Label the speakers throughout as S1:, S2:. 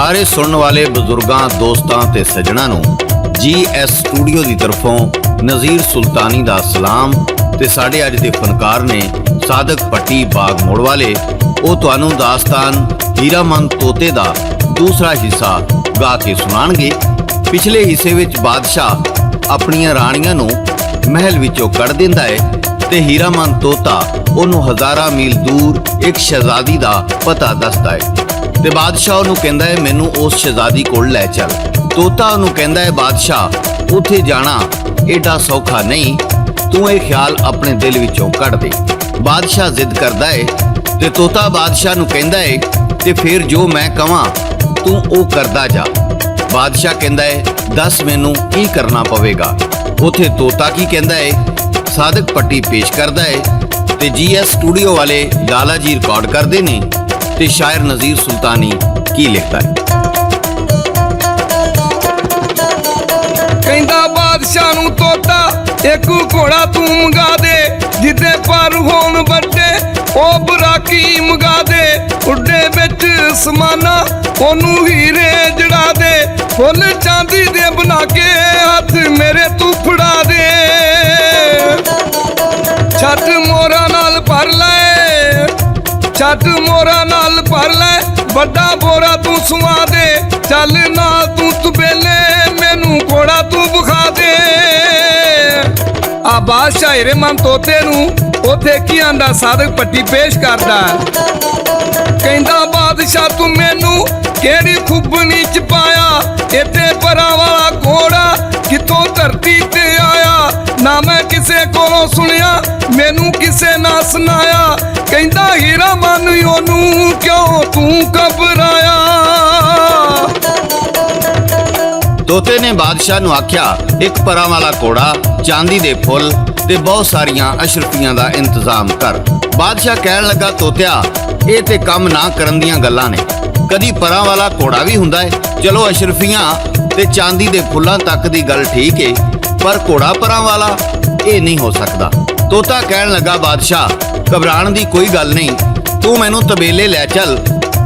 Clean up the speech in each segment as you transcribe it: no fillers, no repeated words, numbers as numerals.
S1: सारे सुनने वाले बुजुर्गों दोस्तों ते सज्जणों नूं GS स्टूडियो की तरफों नज़ीर सुल्तानी दा सलाम ते साडे अज दे फनकार ने सादक पट्टी बाग मोड़ वाले वो तुहानूं दास्तान हीरामंद तोते दा दूसरा हिस्सा गा के सुनाणगे। पिछले हिस्से विच बादशाह अपनियां राणियां नूं महल विचों कढ़ दिंदा है ते हीरामंद तोता उहनूं हज़ारां मील दूर एक शहजादी दा पता दसदा है ते बादशाह उहनूं कहंदा है मैनूं उस शहजादी कोल लै चल। तोता उहनूं कहंदा है बादशाह उत्थे जाना एडा सौखा नहीं, तू ये ख्याल अपने दिल विचों कढ़ दे। बादशाह जिद करदा है ते तोता बादशाह नूं कहंदा है ते फिर जो मैं कहां तू ओ करदा जा। बादशाह कहंदा है दस मैनूं की करना पवेगा। उत्थे तोता की कहंदा है सादक पट्टी पेश करदा है ते GS स्टूडियो वाले लाला जी रिकॉर्ड करदे ने ते शायर नज़ीर सुल्तानी की लिखता है।
S2: कहंदा बादशाह नूं तोता एक घोड़ा तू मंगा दे, जिदे पर होण बड्डे ओ बराकी मंगा दे। उड्डे विच समाना ओनू हीरे जड़ा दे, फुल चांदी दे बना के हाथ मेरे तू फड़ा दे। छत मोरा नाल भर ले, छत मोरा नाल भर ले, बड़ा बोरा तू सुआ दे। चल नाल तू तबेले मैनू घोड़ा तू विखा दे। आ बादशाह हीरामंद तोते नूं उथे की आंदा सादक पट्टी पेश करदा। कहंदा बादशाह तू मैनू केड़ी खुबनी च पाया, इत्थे परां वाला घोड़ा कितों धरती ते आया। ना मैं किसे कोलों सुनिया मैनू किसे ना सुनाया। कहंदा हीरामंद ओनू क्यों तू घबराया।
S1: तोते ने बादशाह नूं आख्या एक परा वाला घोड़ा, चांदी दे फुल ते बहुत सारियां अशरफियां दा इंतजाम कर। बादशाह कहन लगा तोतिया ये ते कम ना करन दियां गल्लां ने, कदी परा वाला घोड़ा भी हुंदा है। चलो अशरफियां ते चांदी दे फुल्लां तक दी गल ठीक है, पर घोड़ा परा वाला ये नहीं हो सकदा। तोता कहन लगा बादशाह घबराण दी कोई गल नहीं, तू मैनू तबेले लै चल,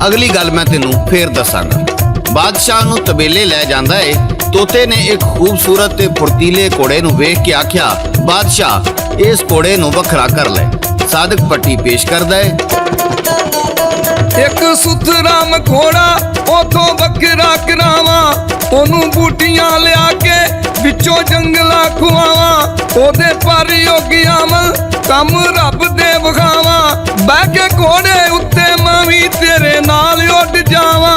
S1: अगली गल मैं तेनू फिर दसांगा। बादशाह नूं तबेले लै जांदा है। तोते ने एक खूबसूरत ते फुर्तीले घोड़े नूं वेख के आख्या बादशाह इस घोड़े नूं वखरा कर ले। सादक पट्टी पेश करदा है।
S2: एक सुथराम घोड़ा ओथों बकरा करावा, ओनू बूटियां लिया के विचों जंगला खुआवा। ओदे पर योगी अमल कम रब दे विखावा, बह के घोड़े उत्ते मैं भी तेरे नाल उड़ जावा।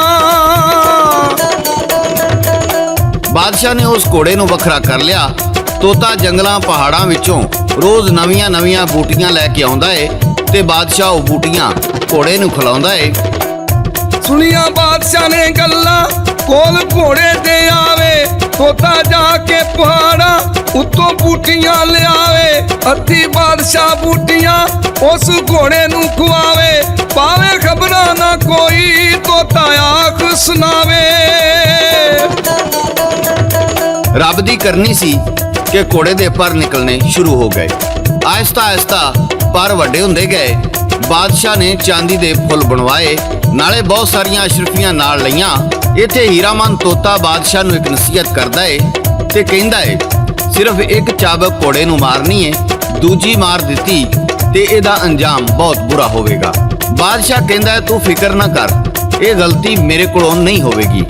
S1: बादशाह ने उस घोड़े नूं वखरा कर लिया। तोता जंगलां पहाड़ां विचों रोज नवीਆਂ नवीਆਂ बूटियां लैके आउंदा है ते बादशाह वो बूटियां घोड़े नूं खिलाउंदा है।
S2: सुनिया बादशाह ने गल्लां कोल घोड़े दे आवे, तोता जाके पहाड़ा उत्तों बूटियां ले आवे। अद्धी बादशाह बूटियां उस घोड़े नूं खुआवे, पावे खबरां ना कोई तोता आख सुनावे।
S1: रब दी करनी सी कि घोड़े दे पर निकलने शुरू हो गए। आहिस्ता आहिस्ता पर वड्डे हुंदे गए। बादशाह ने चांदी दे फुल बनवाए, नाले बहुत सारियां अशरफियां नाल लईयां। इत्थे हीरामंद तोता बादशाह नूं एक नसीहत करदा है ते कहंदा है सिर्फ एक चाबक घोड़े नूं मारनी है, दूजी मार दित्ती ते इहदा अंजाम बहुत बुरा होवेगा। बादशाह कहंदा है तू फिकर ना कर, ये गलती मेरे कोलों नहीं होवेगी।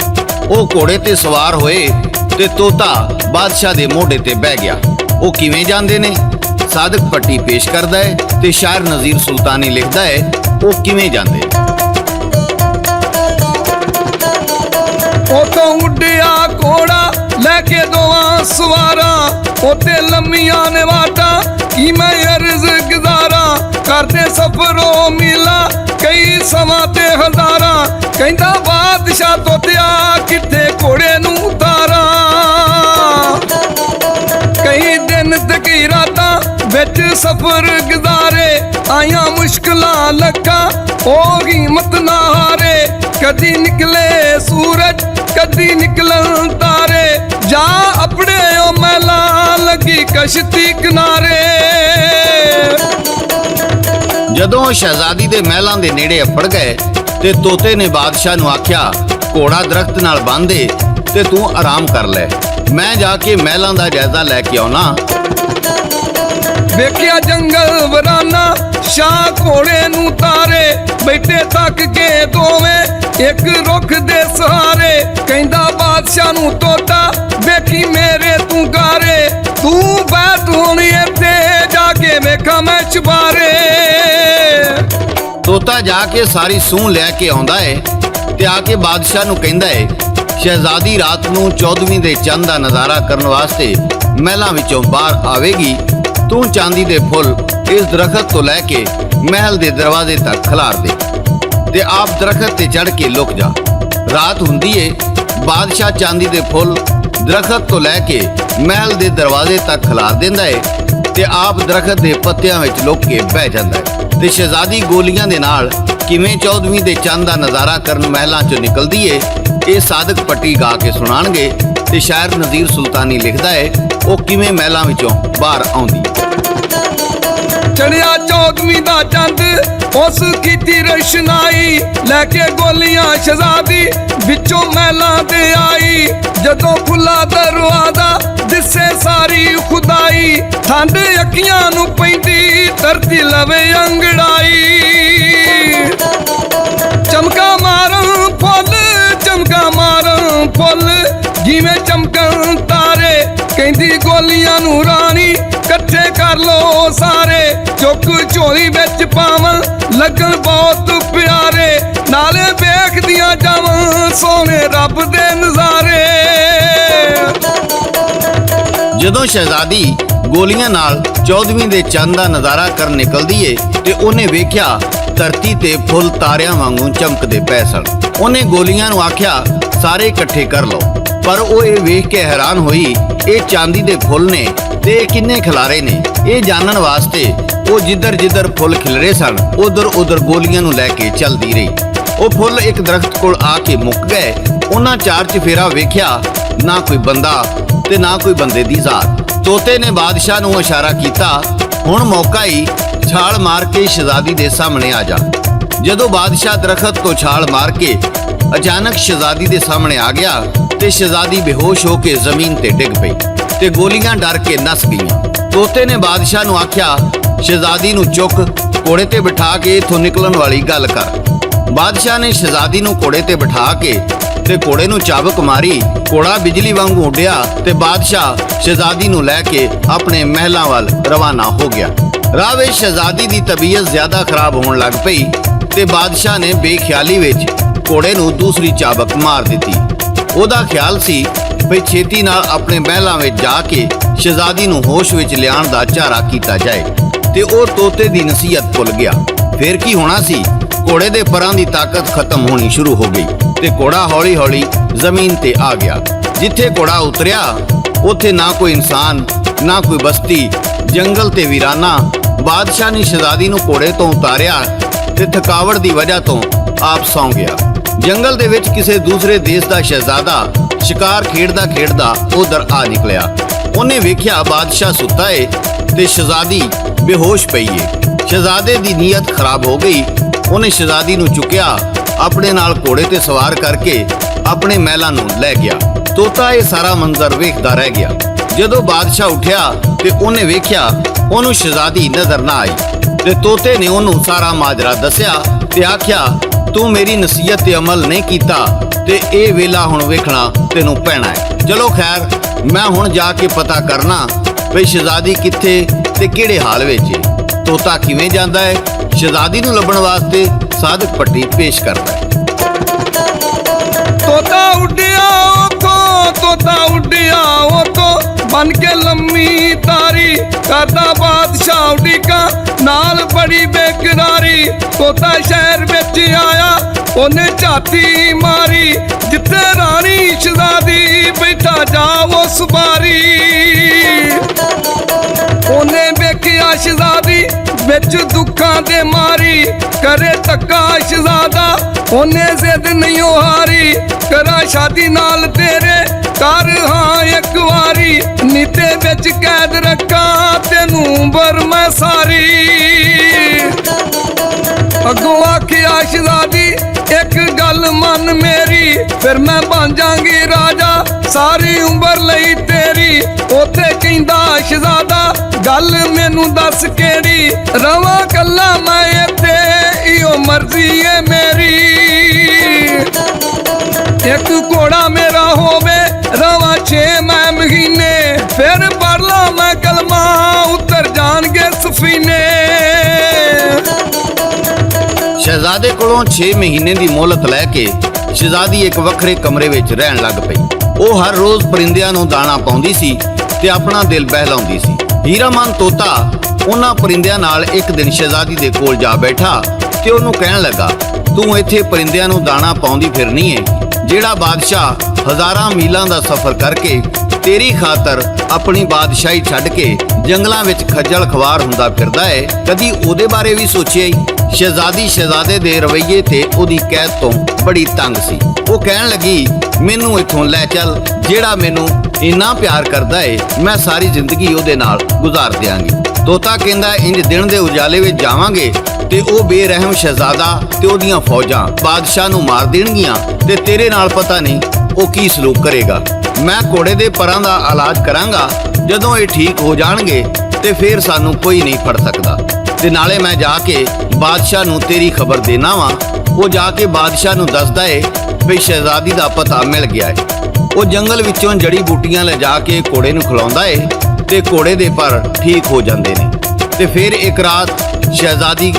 S1: वो घोड़े ते सवार होए ते तोता बादशाह दे मोढे ते बह गया। वो किवें जांदे ने सादक पट्टी पेश करदा है ते शायर नज़ीर सुल्तानी लिखदा है वो किवें जांदे।
S2: ओतों उड्डिया घोड़ा लैके दोवां सवारा, ओते लम्मियां ने वाटा की मैं अर्ज गुजारा। करते सफरो मिला कई समा ते हज़ारा। कहंदा बादशाह तोतिया किथे घोड़े नूं उतारा। कई दिन तकी रातां विच सफर गुजारे, आया मुश्किलां लखा ओ हिम्मत ना हारे। कदी निकले सूरज कदी निकलन तारे, जा अपने ओ मैला लगी कश्ती किनारे।
S1: जदों शहजादी दे महलां दे नेड़े अपड़ गए ते तोते ने बादशाह नूं आख्या ਘੋੜਾ ਦਰਖਤ ਨਾਲ ਬੰਨ੍ਹ ਤੇ ਤੂੰ ਆਰਾਮ ਕਰ ਲੈ। ਮੈਂ ਜਾ ਕੇ ਮਹਿਲਾਂ ਦਾ ਜਾਇਜ਼ਾ ਲੈ ਕੇ ਆਉਣਾ।
S2: ਵੇਖਿਆ ਜੰਗਲ ਵਰਾਨਾ ਸ਼ਾਹ ਘੋੜੇ ਨੂੰ ਤਾਰੇ, ਬੈਠੇ ਥੱਕ ਕੇ ਦੋਵੇਂ ਇੱਕ ਰੁੱਖ ਦੇ ਸਹਾਰੇ। ਕਹਿੰਦਾ ਬਾਦਸ਼ਾਹ ਨੂੰ ਤੋਤਾ ਵੇਖੀ ਮੇਰੇ ਤੂੰ ਗਾਰੇ, ਤੂੰ ਬੈਠ ਹੁਣ ਇੱਥੇ ਜਾ ਕੇ ਵੇਖਾਂ ਮੈਂ ਚੁਬਾਰੇ।
S1: ਤੋਤਾ ਜਾ ਕੇ ਸਾਰੀ ਸੂਹ ਲੈ ਕੇ ਆਉਂਦਾ ਏ ਤੇ ਆ ਕੇ ਬਾਦਸ਼ਾਹ ਨੂੰ ਕਹਿੰਦਾ ਏ, ਸ਼ਹਿਜ਼ਾਦੀ ਰਾਤ ਨੂੰ 14ਵੀਂ ਦੇ ਚੰਦ ਦਾ ਨਜ਼ਾਰਾ ਕਰਨ ਵਾਸਤੇ ਮਹਿਲਾਂ ਵਿੱਚੋਂ ਬਾਹਰ ਆਵੇਗੀ। ਤੂੰ ਚਾਂਦੀ ਦੇ ਫੁੱਲ ਇਸ ਦਰਖਤ ਤੋਂ ਲੈ ਕੇ ਮਹਿਲ ਦੇ ਦਰਵਾਜ਼ੇ ਤੱਕ ਖਿਲਾਰ ਦੇ ਤੇ ਆਪ ਦਰਖਤ ਤੇ ਚੜ੍ਹ ਕੇ ਲੁਕ ਜਾ। ਰਾਤ ਹੁੰਦੀ ਏ, ਬਾਦਸ਼ਾਹ ਚਾਂਦੀ ਦੇ ਫੁੱਲ ਦਰਖਤ ਤੋਂ ਲੈ ਕੇ ਮਹਿਲ ਦੇ ਦਰਵਾਜ਼ੇ ਤੱਕ ਖਿਲਾਰ ਦਿੰਦਾ ਏ ਤੇ ਆਪ ਦਰਖਤ ਦੇ ਪੱਤਿਆਂ ਵਿੱਚ ਲੁਕ ਕੇ ਬਹਿ ਜਾਂਦਾ ਏ। ਤੇ ਸ਼ਹਿਜ਼ਾਦੀ ਗੋਲੀਆਂ ਦੇ ਨਾਲ ਕਿਵੇਂ 14ਵੀਂ ਦੇ ਚੰਦ ਦਾ ਨਜ਼ਾਰਾ ਕਰਨ ਮਹਿਲਾਂ ਚੋਂ ਨਿਕਲਦੀ ਏ, ਇਹ ਸਾਦਕ ਪੱਟੀ ਗਾ ਕੇ ਸੁਣਾਣਗੇ। ਤੇ ਸ਼ਾਇਰ ਨਜ਼ੀਰ ਸੁਲਤਾਨੀ ਲਿਖਦਾ ਏ, ਉਹ ਕਿਵੇਂ ਮਹਿਲਾਂ ਵਿੱਚੋਂ ਬਾਹਰ ਆਉਂਦੀ।
S2: ਚੜਿਆ 14ਵੀਂ ਦਾ ਚੰਦ ਉਸ ਕੀਤੀ ਰਸ਼ਨਾਈ, ਲੈ ਕੇ ਗੋਲੀਆਂ ਸ਼ਹਿਜ਼ਾਦੀ ਵਿੱਚੋਂ ਮਹਿਲਾਂ ਤੇ ਆਈ। ਜਦੋਂ ਖੁੱਲਾ ਦਰਵਾਜ਼ਾ ਦਿਸੇ ਸਾਰੀ ਖੁਦਾਈ, ਠੰਡ ਅੱਖੀਆਂ ਨੂੰ ਪੈਂਦੀ ਧਰਤੀ ਲਵੇ ਅੰਗੜਾਈ। ਚਮਕਾ ਮਾਰਾਂ ਫੁੱਲ ਚਮਕਾ ਮਾਰਾਂ ਫੁੱਲ ਜਿਵੇਂ ਚਮਕਣ ਤਾਰੇ, ਕਹਿੰਦੀ ਗੋਲੀਆਂ ਨੂੰ ਰਾਣੀ ਇਕੱਠੇ ਕਰ ਲੋ ਸਾਰੇ। ਚੁੱਕ ਝੋਲੀ ਵਿੱਚ ਪਾਵਾਂ ਲੱਗਣ ਬਹੁਤ ਪਿਆਰੇ, ਨਾਲੇ ਵੇਖਦੀਆਂ ਜਾਵਾਂ ਸੋਹਣੇ ਰੱਬ ਦੇ ਨਜ਼ਾਰੇ।
S1: ਜਦੋਂ ਸ਼ਹਿਜ਼ਾਦੀ ਗੋਲੀਆਂ ਨਾਲ 14ਵੀਂ ਦੇ ਚੰਦ ਦਾ ਨਜ਼ਾਰਾ ਕਰਨ ਨਿਕਲਦੀ ਏ ਤੇ ਉਹਨੇ ਵੇਖਿਆ ਧਰਤੀ ਤੇ ਫੁੱਲ ਤਾਰਿਆਂ ਵਾਂਗੂ ਚਮਕਦੇ ਪਏ ਸਨ। ਉਹਨੇ ਗੋਲੀਆਂ ਨੂੰ ਆਖਿਆ ਸਾਰੇ ਇਕੱਠੇ ਕਰ ਲਓ, ਪਰ ਉਹ ਇਹ ਵੇਖ ਕੇ ਹੈਰਾਨ ਹੋਈ, ਇਹ ਚਾਂਦੀ ਦੇ ਫੁੱਲ ਨੇ ਤੇ ਇਹ ਕਿੰਨੇ ਖਿਲਾਰੇ ਨੇ। ਇਹ ਜਾਣਨ ਵਾਸਤੇ ਉਹ ਜਿੱਧਰ ਜਿੱਧਰ ਫੁੱਲ ਖਿਲਰੇ ਸਨ ਉਧਰ ਉਧਰ ਗੋਲੀਆਂ ਨੂੰ ਲੈ ਕੇ ਚੱਲਦੀ ਰਹੀ। ਉਹ ਫੁੱਲ ਇੱਕ ਦਰਖਤ ਕੋਲ ਆ ਕੇ ਮੁੱਕ ਗਏ। ਉਹਨਾਂ ਚਾਰ ਚਫੇਰਾ ਵੇਖਿਆ, ਨਾ ਕੋਈ ਬੰਦਾ ਤੇ ਨਾ ਕੋਈ ਬੰਦੇ ਦੀ ਜ਼ਾਤ। ਤੋਤੇ ਨੇ ਬਾਦਸ਼ਾਹ ਨੂੰ ਇਸ਼ਾਰਾ ਕੀਤਾ, ਹੁਣ ਮੌਕਾ ਹੀ, ਛਾਲ ਮਾਰ ਕੇ ਸ਼ਹਿਜ਼ਾਦੀ ਦੇ ਸਾਹਮਣੇ ਆ ਜਾ। ਜਦੋਂ ਬਾਦਸ਼ਾਹ ਦਰਖਤ ਤੋਂ ਛਾਲ ਮਾਰ ਕੇ ਅਚਾਨਕ ਸ਼ਹਿਜ਼ਾਦੀ ਦੇ ਸਾਹਮਣੇ ਆ ਗਿਆ ਤੇ ਸ਼ਹਿਜ਼ਾਦੀ ਬੇਹੋਸ਼ ਹੋ ਕੇ ਜ਼ਮੀਨ ਤੇ ਡਿੱਗ ਪਈ ਤੇ ਗੋਲੀਆਂ ਡਰ ਕੇ ਨਸ ਗਈਆਂ। ਤੋਤੇ ਨੇ ਬਾਦਸ਼ਾਹ ਨੂੰ ਆਖਿਆ, ਸ਼ਹਿਜ਼ਾਦੀ ਨੂੰ ਚੁੱਕ ਘੋੜੇ ਤੇ ਬਿਠਾ ਕੇ ਇਥੋਂ ਨਿਕਲਣ ਵਾਲੀ ਗੱਲ ਕਰ। ਬਾਦਸ਼ਾਹ ਨੇ ਸ਼ਹਿਜ਼ਾਦੀ ਨੂੰ ਘੋੜੇ ਤੇ ਬਿਠਾ ਕੇ ਤੇ ਘੋੜੇ ਨੂੰ ਚਾਬਕ ਮਾਰੀ। ਘੋੜਾ ਬਿਜਲੀ ਵਾਂਗੂ ਉੱਡਿਆ ਤੇ ਬਾਦਸ਼ਾਹ ਸ਼ਹਿਜ਼ਾਦੀ ਨੂੰ ਲੈ ਕੇ ਆਪਣੇ ਮਹਿਲਾਂ ਵੱਲ ਰਵਾਨਾ ਹੋ ਗਿਆ। ਰਾਹ ਵਿੱਚ ਸ਼ਹਿਜ਼ਾਦੀ ਦੀ ਤਬੀਅਤ ਜ਼ਿਆਦਾ ਖਰਾਬ ਹੋਣ ਲੱਗ ਪਈ ਤੇ ਬਾਦਸ਼ਾਹ ਨੇ ਬੇਖਿਆਲੀ ਵਿੱਚ ਘੋੜੇ ਨੂੰ ਦੂਸਰੀ ਚਾਬਕ ਮਾਰ ਦਿੱਤੀ। ਉਹਦਾ ਖਿਆਲ ਸੀ ਵੀ ਛੇਤੀ ਨਾਲ ਆਪਣੇ ਮਹਿਲਾਂ ਵਿੱਚ ਜਾ ਕੇ ਸ਼ਹਿਜ਼ਾਦੀ ਨੂੰ ਹੋਸ਼ ਵਿੱਚ ਲਿਆਉਣ ਦਾ ਝਾਰਾ ਕੀਤਾ ਜਾਏ ਤੇ ਉਹ ਤੋਤੇ ਦੀ ਨਸੀਹਤ ਭੁੱਲ ਗਿਆ। ਫਿਰ ਕੀ ਹੋਣਾ ਸੀ, ਘੋੜੇ ਦੇ ਪਰਾਂ ਦੀ ਤਾਕਤ ਖਤਮ ਹੋਣੀ ਸ਼ੁਰੂ ਹੋ ਗਈ ਤੇ ਘੋੜਾ ਹੌਲੀ ਹੌਲੀ ਜ਼ਮੀਨ ਤੇ ਆ ਗਿਆ। ਜਿੱਥੇ ਘੋੜਾ ਉਤਰਿਆ ਉੱਥੇ ਨਾ ਕੋਈ ਇਨਸਾਨ ਨਾ ਕੋਈ ਬਸਤੀ, ਜੰਗਲ ਤੇ ਵੀਰਾਨਾ। ਬਾਦਸ਼ਾਹ ਨੇ ਸ਼ਹਿਜ਼ਾਦੀ ਨੂੰ ਘੋੜੇ ਤੋਂ ਉਤਾਰਿਆ ਤੇ ਥਕਾਵਟ ਦੀ ਵਜ੍ਹਾ ਤੋਂ ਆਪ ਸੌਂ ਗਿਆ। ਜੰਗਲ ਦੇ ਵਿੱਚ ਕਿਸੇ ਦੂਸਰੇ ਦੇਸ਼ ਦਾ ਸ਼ਹਿਜ਼ਾਦਾ ਸ਼ਿਕਾਰ ਖੇਡਦਾ ਖੇਡਦਾ ਉਧਰ ਆ ਨਿਕਲਿਆ। ਉਹਨੇ ਵੇਖਿਆ ਬਾਦਸ਼ਾਹ ਸੁੱਤਾ ਏ ਤੇ ਸ਼ਹਿਜ਼ਾਦੀ ਬੇਹੋਸ਼ ਪਈ ਏ। ਸ਼ਹਿਜ਼ਾਦੇ ਦੀ ਨੀਅਤ ਖਰਾਬ ਹੋ ਗਈ। ਉਹਨੇ ਸ਼ਹਿਜ਼ਾਦੀ ਨੂੰ ਚੁੱਕਿਆ, ਆਪਣੇ ਨਾਲ ਘੋੜੇ ਤੇ ਸਵਾਰ ਕਰਕੇ ਆਪਣੇ ਮਹਿਲਾਂ ਨੂੰ ਲੈ ਗਿਆ। ਤੋਤਾ ਇਹ ਸਾਰਾ ਮੰਜ਼ਰ ਵੇਖਦਾ ਰਹਿ ਗਿਆ। ਜਦੋਂ ਬਾਦਸ਼ਾਹ ਉੱਠਿਆ ਤੇ ਉਹਨੇ ਵੇਖਿਆ ਉਹਨੂੰ ਸ਼ਹਿਜ਼ਾਦੀ ਨਜ਼ਰ ਨਾ ਆਈ ਤੇ ਤੋਤੇ ਨੇ ਉਹਨੂੰ ਸਾਰਾ ਮਾਜਰਾ ਦੱਸਿਆ ਤੇ ਆਖਿਆ, ਤੂੰ ਮੇਰੀ ਨਸੀਹਤ ਤੇ ਅਮਲ ਨਹੀਂ ਕੀਤਾ ਤੇ ਇਹ ਵੇਲਾ ਹੁਣ ਵੇਖਣਾ ਤੈਨੂੰ ਪੈਣਾ ਹੈ। ਚਲੋ ਖੈਰ, ਮੈਂ ਹੁਣ ਜਾ ਕੇ ਪਤਾ ਕਰਨਾ ਵੀ ਸ਼ਹਿਜ਼ਾਦੀ ਕਿੱਥੇ ਤੇ ਕਿਹੜੇ ਹਾਲ ਵਿੱਚ ਹੈ। ਤੋਤਾ ਕਿਵੇਂ ਜਾਂਦਾ ਹੈ, ਸ਼ਹਿਜ਼ਾਦੀ ਨੂੰ ਲੱਭਣ ਵਾਸਤੇ ਸਾਦਕ ਪੱਟੀ ਪੇਸ਼ ਕਰਦਾ ਹੈ।
S2: ਤੋਤਾ ਉੱਡਿਆ ਉਥੋਂ, ਤੋਤਾ ਉੱਡਿਆ ਉਥੋਂ, ਬਨ ਕੇ ਲੰਮੀ ਤਾਰੀ, ਕਰਦਾ ਬਾਦਸ਼ਾਹ ਉਡੀਕਾਂ ਨਾਲ ਬੜੀ ਬੇਕਰਾਰੀ। ਤੋਤਾ ਸ਼ਹਿਰ ਵਿੱਚ ਆਇਆ, ਉਹਨੇ ਝਾਤੀ ਮਾਰੀ, ਜਿੱਥੇ ਰਾਣੀ ਸ਼ਹਿਜ਼ਾਦੀ ਬੈਠਾ ਜਾ ਉਸ ਬਾਰੀ। ਉਹਨੇ ਵੇਖਿਆ ਸ਼ਹਿਜ਼ਾਦੀ ਵਿੱਚ ਦੁੱਖਾਂ ਦੇ ਮਾਰੀ, ਕਰੇ ਧੱਕਾ ਸ਼ਹਿਜ਼ਾਦਾ ਉਹਨੇ ਜ਼ਿੱਦ ਨਹੀਂ ਹਾਰੀ। ਕਰਾਂ ਸ਼ਾਦੀ ਨਾਲ ਤੇਰੇ, ਕਰ ਹਾਂ ਇੱਕ ਵਾਰੀ, ਨੀਤੇ ਵਿੱਚ ਕੈਦ ਰੱਖਾਂ ਤੈਨੂੰ ਬਰ ਮੈਂ ਸਾਰੀ। ਅੱਗੋਂ ਆਖਿਆ ਸ਼ਹਿਜ਼ਾਦੀ ਇੱਕ ਗੱਲ गल मन मेरी फिर मैं बन जांगी राजा सारी उम्र लई तेरी। उथे कहंदा शहजादा गल मैनू दस केड़ी रवां कल्ला मैं इत्थे इहो मर्जी है मेरी। एक घोड़ा मेरा होवे रवां 6 मैं महीने फिर पढ़ ला मैं कलमा उतर जाणगे सफीने।
S1: शहजादे कोलों 6 महीने की मोहलत लैके शहजादी एक वखरे कमरे विच रहन लग पई। ਉਹ हर रोज परिंदिਆਂ ਨੂੰ दाना ਪਾਉਂਦੀ ਸੀ ਤੇ ਆਪਣਾ ਦਿਲ ਬਹਿਲਾਉਂਦੀ ਸੀ। ਹੀਰਾਮਨ ਤੋਤਾ ਉਹਨਾਂ परिंदिਆਂ ਨਾਲ ਇੱਕ ਦਿਨ ਸ਼ਹਿਜ਼ਾਦੀ ਦੇ ਕੋਲ ਜਾ ਬੈਠਾ ਤੇ ਉਹਨੂੰ ਕਹਿਣ ਲੱਗਾ, ਤੂੰ ਇੱਥੇ परिंदिਆਂ ਨੂੰ दाना ਪਾਉਂਦੀ ਫਿਰਨੀ ਏ, ਜਿਹੜਾ ਬਾਦਸ਼ਾਹ ਹਜ਼ਾਰਾਂ ਮੀਲਾਂ ਦਾ ਸਫ਼ਰ ਕਰਕੇ ਤੇਰੀ ਖਾਤਰ ਆਪਣੀ ਬਾਦਸ਼ਾਹੀ ਛੱਡ ਕੇ ਜੰਗਲਾਂ ਵਿੱਚ ਖੱਜਲ ਖਵਾਰ ਹੁੰਦਾ ਫਿਰਦਾ ਏ, ਕਦੀ ਉਹਦੇ ਬਾਰੇ ਵੀ ਸੋਚਿਆ ਹੀ? ਸ਼ਹਿਜ਼ਾਦੀ ਸ਼ਹਿਜ਼ਾਦੇ ਦੇ ਰਵੱਈਏ ਤੇ ਉਹਦੀ ਕੈਦ ਤੋਂ ਬੜੀ ਤੰਗ ਸੀ। ਉਹ ਕਹਿਣ ਲੱਗੀ, ਮੈਨੂੰ ਇੱਥੋਂ ਲੈ ਚੱਲ, ਜਿਹੜਾ ਮੈਨੂੰ ਇੰਨਾ ਪਿਆਰ ਕਰਦਾ ਏ ਮੈਂ ਸਾਰੀ ਜ਼ਿੰਦਗੀ ਉਹਦੇ ਨਾਲ ਗੁਜ਼ਾਰ ਦਿਆਂਗੀ। ਤੋਤਾ ਕਹਿੰਦਾ, ਇੰਜ ਦਿਨ ਦੇ ਉਜਾਲੇ ਵਿੱਚ ਜਾਵਾਂਗੇ ਤੇ ਉਹ ਬੇਰਹਿਮ ਸ਼ਹਿਜ਼ਾਦਾ ਤੇ ਉਹਦੀਆਂ ਫੌਜਾਂ ਬਾਦਸ਼ਾਹ ਨੂੰ ਮਾਰ ਦੇਣਗੀਆਂ ਤੇ ਤੇਰੇ ਨਾਲ ਪਤਾ ਨਹੀਂ ਉਹ ਕੀ ਸਲੂਕ ਕਰੇਗਾ। ਮੈਂ ਘੋੜੇ ਦੇ ਪਰਾਂ ਦਾ ਇਲਾਜ ਕਰਾਂਗਾ, ਜਦੋਂ ਇਹ ਠੀਕ ਹੋ ਜਾਣਗੇ ਤੇ ਫਿਰ ਸਾਨੂੰ ਕੋਈ ਨਹੀਂ ਫੜ ਸਕਦਾ। ਤੇ ਨਾਲੇ ਮੈਂ ਜਾ ਕੇ ਬਾਦਸ਼ਾਹ ਨੂੰ ਤੇਰੀ ਖਬਰ ਦੇਣਾ ਵਾ। ਉਹ ਜਾ ਕੇ ਬਾਦਸ਼ਾਹ ਨੂੰ ਦੱਸਦਾ ਏ ਵੀ ਸ਼ਹਿਜ਼ਾਦੀ ਦਾ ਪਤਾ ਮਿਲ ਗਿਆ ਏ। ਉਹ ਜੰਗਲ ਵਿੱਚੋਂ ਜੜੀ ਬੂਟੀਆਂ ਲਿਜਾ ਕੇ ਘੋੜੇ ਨੂੰ ਖਿਲਾਉਂਦਾ ਏ ਤੇ ਘੋੜੇ ਦੇ ਪਰ ਠੀਕ ਹੋ ਜਾਂਦੇ ਨੇ। ਤੇ ਫਿਰ ਇੱਕ ਰਾਤ ਸ਼ਹਿਜ਼ਾਦੀ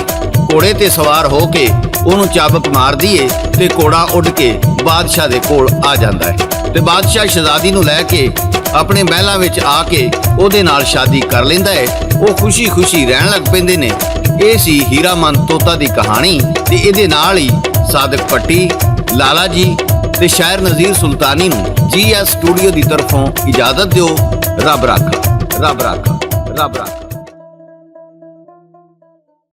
S1: ਘੋੜੇ ਤੇ ਸਵਾਰ ਹੋ ਕੇ ਉਹਨੂੰ ਚਾਬਕ ਮਾਰਦੀ ਏ ਤੇ ਘੋੜਾ ਉੱਡ ਕੇ ਬਾਦਸ਼ਾਹ ਦੇ ਕੋਲ ਆ ਜਾਂਦਾ ਹੈ। ਤੇ ਬਾਦਸ਼ਾਹ ਸ਼ਹਿਜ਼ਾਦੀ ਨੂੰ ਲੈ ਕੇ ਆਪਣੇ ਮਹਿਲਾਂ ਵਿੱਚ ਆ ਕੇ ਉਹਦੇ ਨਾਲ ਸ਼ਾਦੀ ਕਰ ਲੈਂਦਾ ਹੈ। ਉਹ ਖੁਸ਼ੀ-ਖੁਸ਼ੀ ਰਹਿਣ ਲੱਗ ਪੈਂਦੇ ਨੇ। ਇਹ ਸੀ ਹੀਰਾਮਨ ਤੋਤਾ ਦੀ ਕਹਾਣੀ ਤੇ ਇਹਦੇ ਨਾਲ ਹੀ ਸਾਦਕ ਪੱਟੀ, ਲਾਲਾ ਜੀ ਤੇ ਸ਼ਾਇਰ ਨਜ਼ੀਰ ਸੁਲਤਾਨੀ ਨੂੰ GS ਸਟੂਡੀਓ ਦੀ ਤਰਫੋਂ ਇਜਾਜ਼ਤ ਦਿਓ। ਰੱਬ ਰਾਖਾ, ਰੱਬ ਰਾਖਾ, ਰੱਬ ਰਾਖਾ।